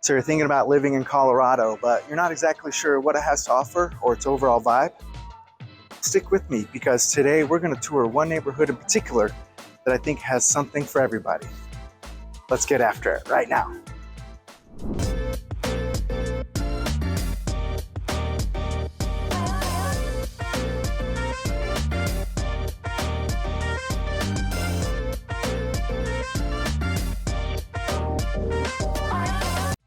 So you're thinking about living in Colorado, but you're not exactly sure what it has to offer or its overall vibe? Stick with me because today we're going to tour one neighborhood in particular that I think has something for everybody. Let's get after it right now.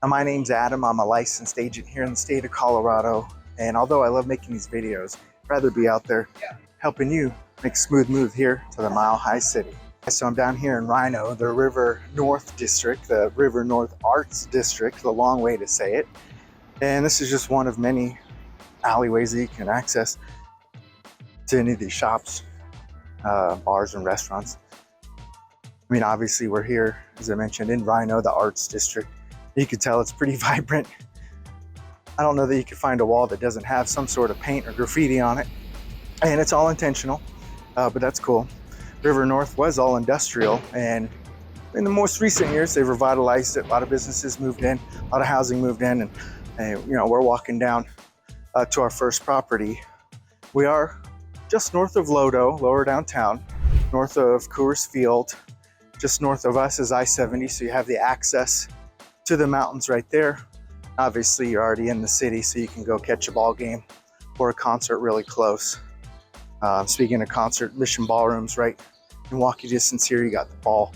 My name's Adam. I'm a licensed agent here in the state of Colorado. And although I love making these videos, I'd rather be out there helping you make a smooth move here to the Mile High City. So I'm down here in RiNo, the River North District, the River North Arts District, the long way to say it. And this is just one of many alleyways that you can access to any of these shops, bars and restaurants. I mean, obviously we're here, as I mentioned, in RiNo, the Arts District. You can tell it's pretty vibrant. I don't know that you can find a wall that doesn't have some sort of paint or graffiti on it. And it's all intentional, but that's cool. River North was all industrial, and in the most recent years, they've revitalized it. A lot of businesses moved in, a lot of housing moved in, and you know, we're walking down to our first property. We are just north of Lodo, lower downtown, north of Coors Field. Just north of us is I-70, so you have the access to the mountains right there. Obviously, you're already in the city, so you can go catch a ball game or a concert really close. Speaking of concert, Mission Ballroom's right in walking distance here. You got the Ball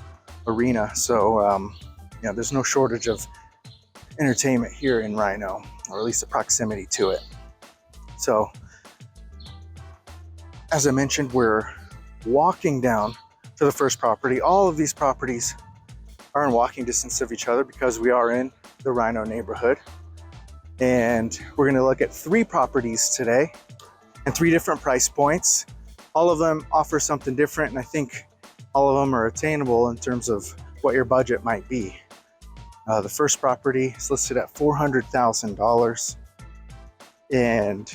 Arena, so you know, there's no shortage of entertainment here in RiNo, or at least the proximity to it. So, as I mentioned, we're walking down to the first property. All of these properties are in walking distance of each other because we are in the RiNo neighborhood. And we're going to look at 3 properties today and 3 different price points. All of them offer something different, and I think all of them are attainable in terms of what your budget might be. The first property is listed at $400,000, and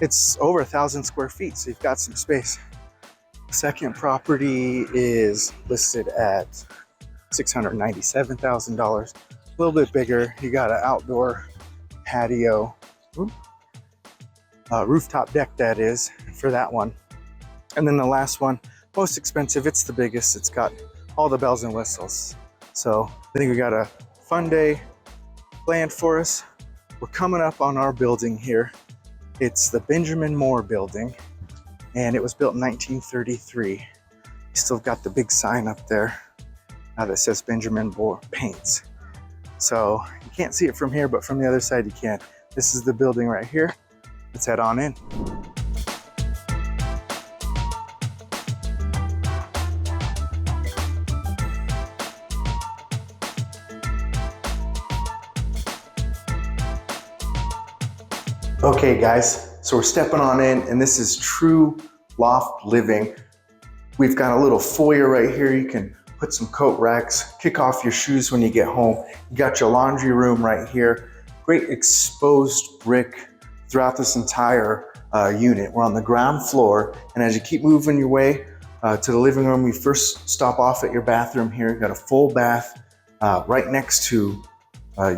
it's over 1,000 square feet, so you've got some space. The second property is listed at $697,000, a little bit bigger. You got an outdoor patio, rooftop deck that is, for that one. And then the last one, most expensive, it's the biggest. It's got all the bells and whistles. So I think we got a fun day planned for us. We're coming up on our building here. It's the Benjamin Moore building, and it was built in 1933. You still got the big sign up there that says Benjamin Moore Paints. So you can't see it from here, but from the other side you can. This is the building right here. Let's head on in. Okay guys, so we're stepping on in, and this is true loft living. We've got a little foyer right here. You can put some coat racks, kick off your shoes when you get home. You got your laundry room right here. Great exposed brick throughout this entire unit. We're on the ground floor, and as you keep moving your way to the living room, you first stop off at your bathroom here. You got a full bath right next to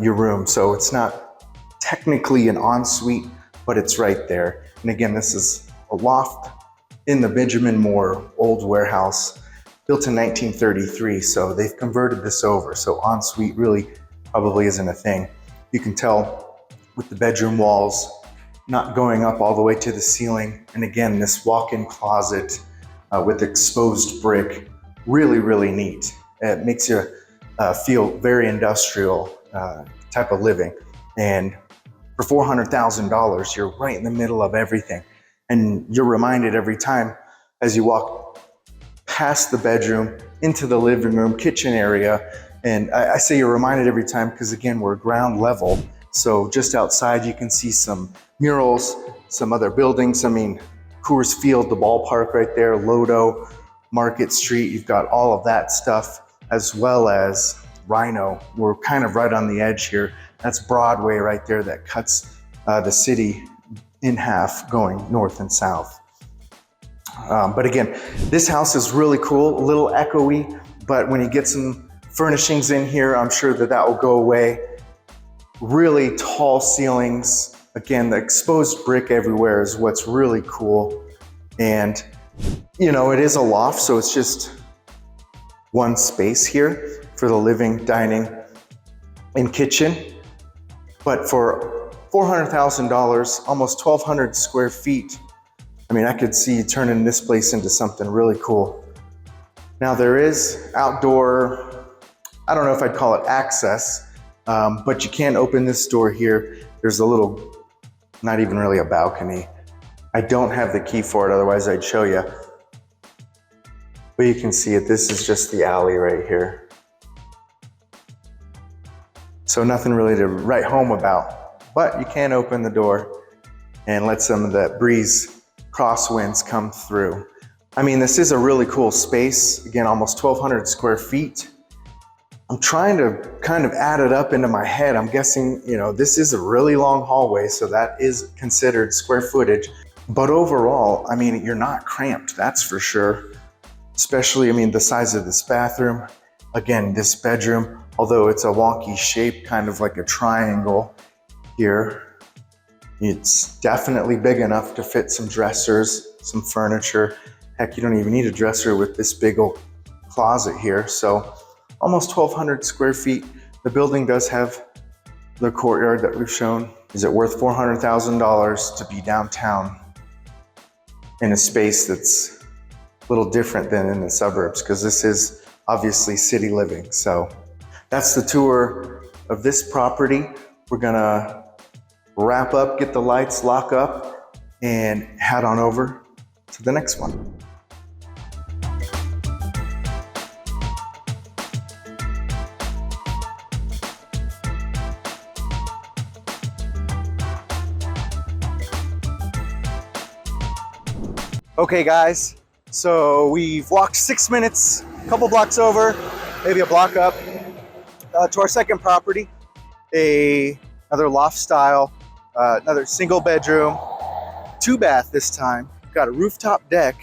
your room, so it's not technically an ensuite, but it's right there. And again, this is a loft in the Benjamin Moore old warehouse, built in 1933, so they've converted this over. So ensuite really probably isn't a thing. You can tell with the bedroom walls not going up all the way to the ceiling. And again, this walk-in closet with exposed brick, really, really neat. It makes you feel very industrial type of living. And for $400,000, you're right in the middle of everything. And you're reminded every time as you walk past the bedroom into the living room, kitchen area. And I say you're reminded every time because again, we're ground level. So just outside, you can see some murals, some other buildings. I mean, Coors Field, the ballpark right there, Lodo, Market Street. You've got all of that stuff, as well as RiNo. We're kind of right on the edge here. That's Broadway right there that cuts the city in half going north and south. But again, this house is really cool, a little echoey, but when you get some furnishings in here, I'm sure that will go away. really tall ceilings. Again, the exposed brick everywhere is what's really cool. And you know, it is a loft, so it's just one space here for the living, dining, and kitchen. But for $400,000, almost 1,200 square feet, I mean, I could see turning this place into something really cool. Now there is outdoor, I don't know if I'd call it access, but you can open this door here. There's a little, not even really a balcony. I don't have the key for it, otherwise I'd show you. But you can see it, this is just the alley right here. So nothing really to write home about, but you can open the door and let some of that breeze, crosswinds come through. I mean, this is a really cool space. Again, almost 1,200 square feet. I'm trying to kind of add it up into my head. I'm guessing, you know, this is a really long hallway, so that is considered square footage. But overall, I mean, you're not cramped, that's for sure. Especially, I mean, the size of this bathroom. Again, this bedroom, although it's a wonky shape, kind of like a triangle here, it's definitely big enough to fit some dressers, some furniture. Heck, you don't even need a dresser with this big old closet here. So almost 1,200 square feet. The building does have the courtyard that we've shown. Is it worth $400,000 to be downtown in a space that's a little different than in the suburbs? Because this is obviously city living. So that's the tour of this property. We're gonna wrap up, get the lights, lock up, and head on over to the next one. Okay guys, so we've walked 6 minutes, a couple blocks over, maybe a block up, to our second property, another loft-style, another single bedroom, 2-bath this time. Got a rooftop deck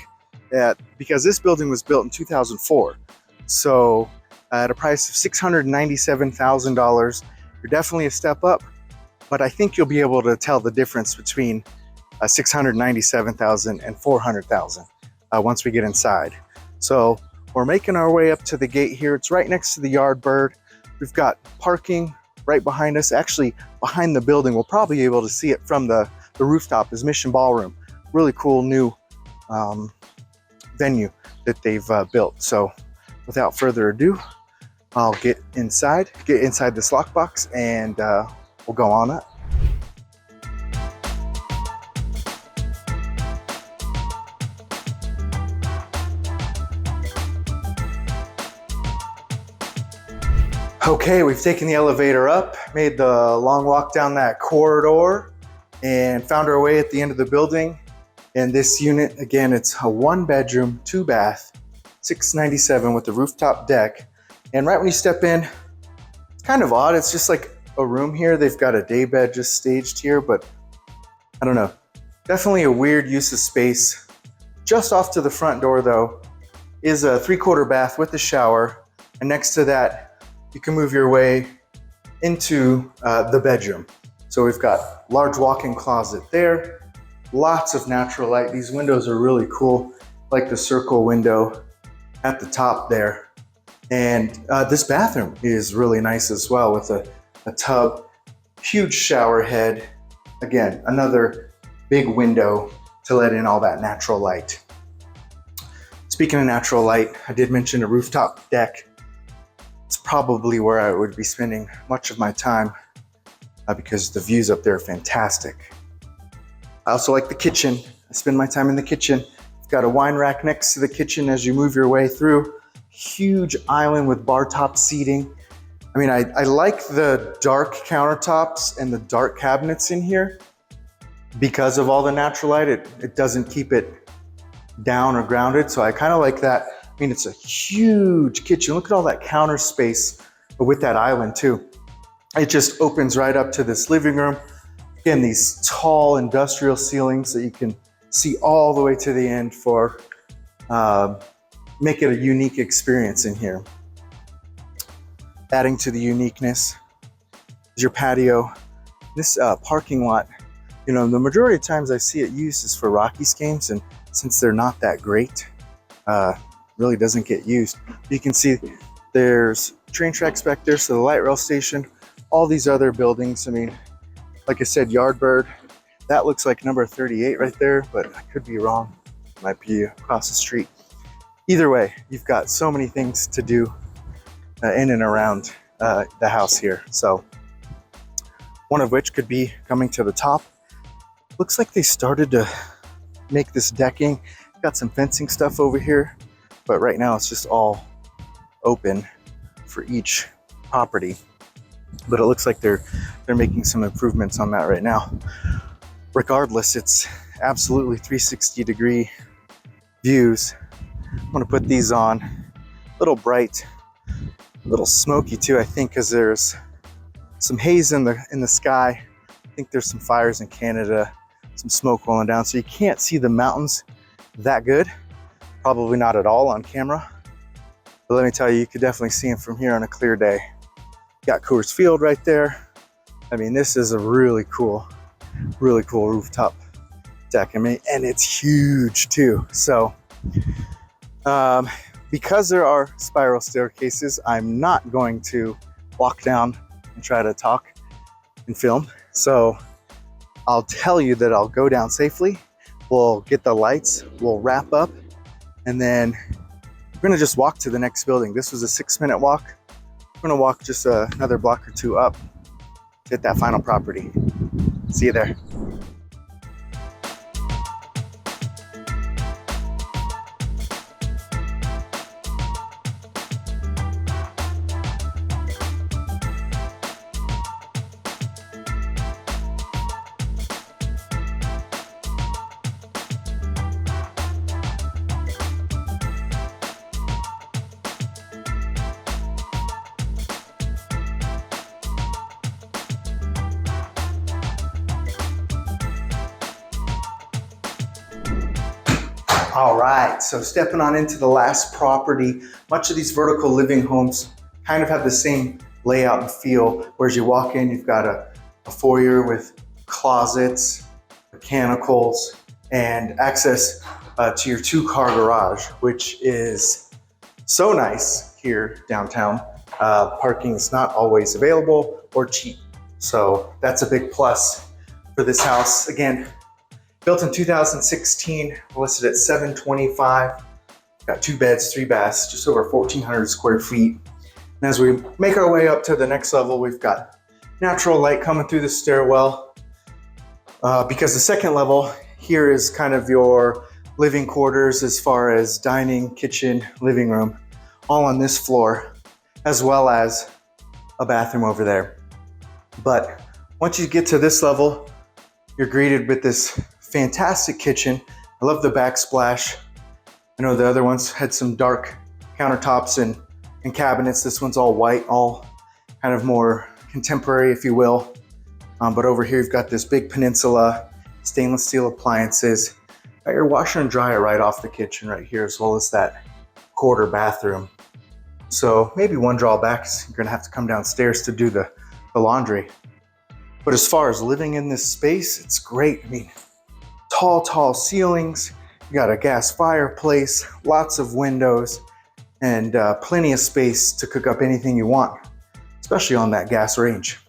because this building was built in 2004. So at a price of $697,000, you're definitely a step up, but I think you'll be able to tell the difference between $697,000 and $400,000 once we get inside. So we're making our way up to the gate here. It's right next to the Yardbird. We've got parking right behind us. Actually, behind the building, we'll probably be able to see it from the rooftop, is Mission Ballroom. Really cool new venue that they've built. So without further ado, I'll get inside this lockbox, and we'll go on up. Okay, we've taken the elevator up, made the long walk down that corridor, and found our way at the end of the building. And this unit, again, it's a 1-bedroom, 2-bath, $697 with the rooftop deck. And right when you step in, it's kind of odd. It's just like a room here. They've got a day bed just staged here, but I don't know. Definitely a weird use of space. Just off to the front door though, is a 3/4 bath with a shower. And next to that, you can move your way into the bedroom. So we've got large walk-in closet there, lots of natural light. These windows are really cool, like the circle window at the top there. And this bathroom is really nice as well, with a tub, huge shower head. Again, another big window to let in all that natural light. Speaking of natural light, I did mention a rooftop deck. It's probably where I would be spending much of my time because the views up there are fantastic. I also like the kitchen. I spend my time in the kitchen. It's got a wine rack next to the kitchen as you move your way through. Huge island with bar top seating. I mean, I like the dark countertops and the dark cabinets in here because of all the natural light. It doesn't keep it down or grounded, so I kind of like that. I mean, it's a huge kitchen. Look at all that counter space with that island too. It just opens right up to this living room. Again, these tall industrial ceilings that you can see all the way to the end for make it a unique experience in here. Adding to the uniqueness is your patio. This parking lot, you know, the majority of times I see it used is for Rockies games, and since they're not that great, really doesn't get used. You can see there's train tracks back there, so the light rail station, all these other buildings. I mean, like I said, Yardbird, that looks like number 38 right there, but I could be wrong. It might be across the street. Either way, you've got so many things to do in and around the house here. So one of which could be coming to the top. Looks like they started to make this decking. Got some fencing stuff over here, but right now it's just all open for each property. But it looks like they're making some improvements on that right now. Regardless, it's absolutely 360-degree views. I'm gonna put these on. A little bright, a little smoky too, I think, because there's some haze in the sky. I think there's some fires in Canada, some smoke rolling down, so you can't see the mountains that good. Probably not at all on camera. But let me tell you, you could definitely see them from here on a clear day. Got Coors Field right there. I mean, this is a really cool rooftop deck. I mean, and it's huge too. So because there are spiral staircases, I'm not going to walk down and try to talk and film. So I'll tell you that I'll go down safely. We'll get the lights, we'll wrap up, and then we're gonna just walk to the next building. This was a 6-minute walk. We're gonna walk just another block or two up to hit that final property. See you there. All right, so stepping on into the last property. Much of these vertical living homes kind of have the same layout and feel. Whereas you walk in, you've got a foyer with closets, mechanicals, and access to your 2-car garage, which is so nice here downtown. Parking is not always available or cheap. So that's a big plus for this house. Again, built in 2016, listed at $725. Got 2 beds, 3 baths, just over 1,400 square feet. And as we make our way up to the next level, we've got natural light coming through the stairwell. Because the second level here is kind of your living quarters as far as dining, kitchen, living room, all on this floor, as well as a bathroom over there. But once you get to this level, you're greeted with this fantastic kitchen. I love the backsplash. I know the other ones had some dark countertops and cabinets. This one's all white, all kind of more contemporary, if you will. But over here, you've got this big peninsula, stainless steel appliances. Got your washer and dryer right off the kitchen right here, as well as that quarter bathroom. So maybe one drawback is you're gonna have to come downstairs to do the laundry. But as far as living in this space, it's great. I mean, tall ceilings, you got a gas fireplace, lots of windows, and plenty of space to cook up anything you want, especially on that gas range.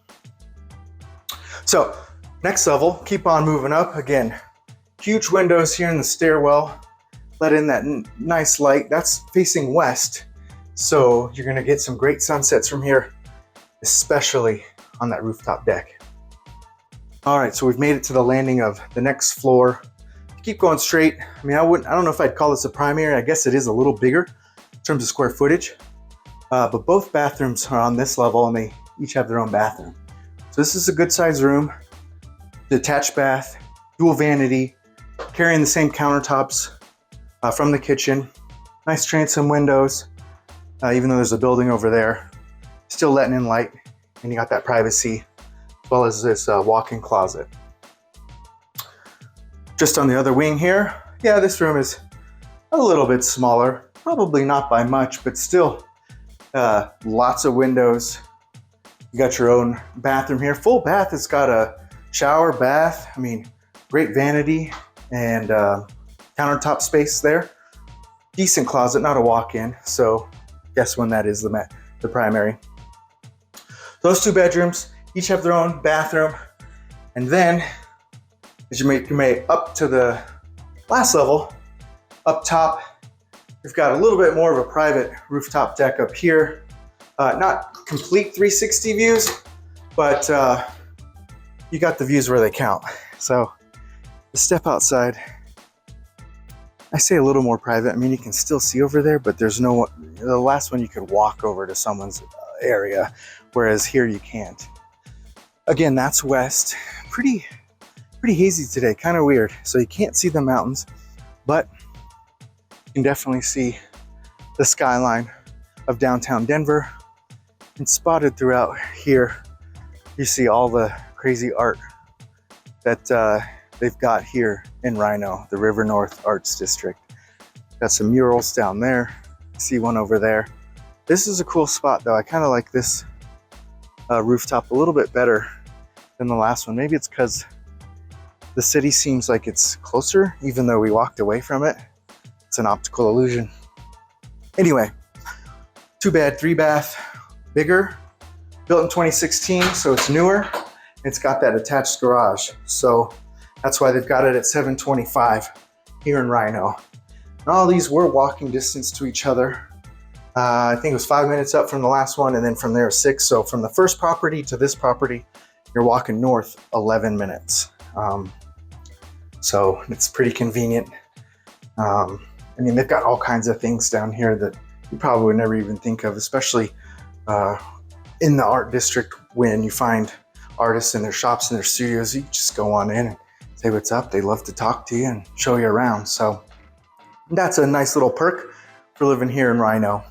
So next level, keep on moving up. Again, huge windows here in the stairwell, let in that nice light. That's facing west, so you're gonna get some great sunsets from here, especially on that rooftop deck. All right, so we've made it to the landing of the next floor. Keep going straight. I mean, I don't know if I'd call this a primary. I guess it is a little bigger in terms of square footage, but both bathrooms are on this level and they each have their own bathroom. So this is a good sized room, detached bath, dual vanity, carrying the same countertops from the kitchen. Nice transom windows, even though there's a building over there, still letting in light, and you got that privacy, as well as this walk-in closet. Just on the other wing here, yeah, this room is a little bit smaller, probably not by much, but still lots of windows, You got your own bathroom here. Full bath. It's got a shower, bath. I mean, great vanity and countertop space there. Decent closet, not a walk-in. So guess when that is the primary. Those 2 bedrooms each have their own bathroom. And then as you make your way up to the last level, up top, we've got a little bit more of a private rooftop deck up here. Not complete 360 views, but you got the views where they count. So the step outside, I say a little more private. I mean, you can still see over there, but there's no, the last one you could walk over to someone's area, whereas here you can't. Again, that's west. Pretty hazy today, kind of weird. So you can't see the mountains, but you can definitely see the skyline of downtown Denver. And spotted throughout here, you see all the crazy art that they've got here in RiNo, the River North Arts District. Got some murals down there. See one over there. This is a cool spot though. I kind of like this rooftop a little bit better than the last one. Maybe it's because the city seems like it's closer, even though we walked away from it. It's an optical illusion. Anyway, 2 bed, 3 bath. Bigger, built in 2016, so it's newer. It's got that attached garage, so that's why they've got it at $725 here in RiNo. And all these were walking distance to each other. I think it was 5 minutes up from the last one, and then from there 6. So from the first property to this property, you're walking north 11 minutes. So it's pretty convenient. I mean, they've got all kinds of things down here that you probably would never even think of, especially in the art district. When you find artists in their shops and their studios, you just go on in and say what's up. They love to talk to you and show you around. So that's a nice little perk for living here in RiNo.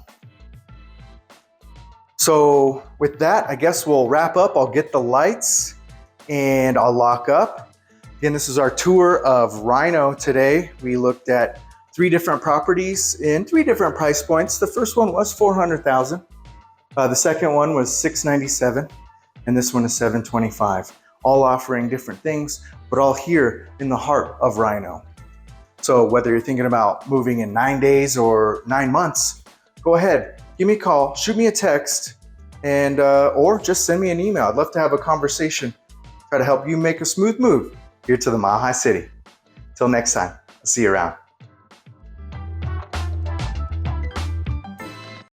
So with that, I guess we'll wrap up. I'll get the lights and I'll lock up. Again, this is our tour of RiNo today. We looked at 3 different properties in 3 different price points. The first one was $400,000. The second one was $697, and this one is $725. All offering different things, but all here in the heart of RiNo. So whether you're thinking about moving in 9 days or 9 months, go ahead, give me a call, shoot me a text, and or just send me an email. I'd love to have a conversation, try to help you make a smooth move here to the Mile High City. Till next time, I'll see you around.